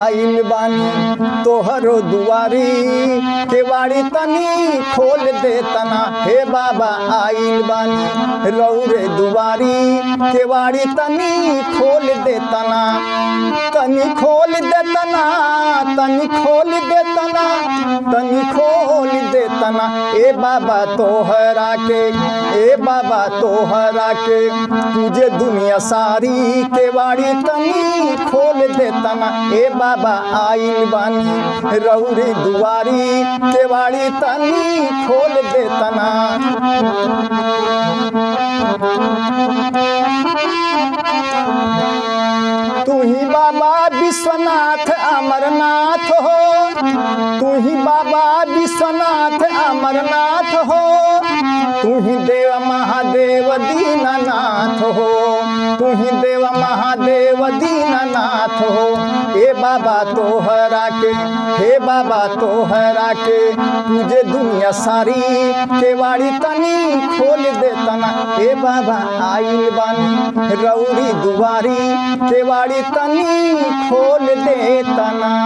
आइल बानी तोहरो दुआरी केवाड़ी तनी खोल दे तना। हे बाबा आइल बानी रौरे दुआरी केवाड़ी तनी खोल दे तना। तनी खोल दे तना, तनी खोल दे तना, तनी खोल दे तना। ए बाबा तोहरा के, ए बाबा तोहरा के तुझे दुनिया सारी केवाड़ी तनी खोल दे तना। ए बाबा आइल बानी रौरी दुआरी केवाड़ी तनी खोल दे तना। तू ही बाबा विश्वनाथ अमरनाथ हो, तू ही बाबा विश्वनाथ अमरनाथ हो। तू ही देव महादेव दीननाथ हो, तू ही देव महादेव दीननाथ हो। हे बाबा तोहरा के, हे बाबा तोहरा के तुझे दुनिया सारी केवाड़ी तनी खोल दे तना। हे बाबा आइल बानी रौरी दुआरी केवाड़ी तनी खोल दे तना।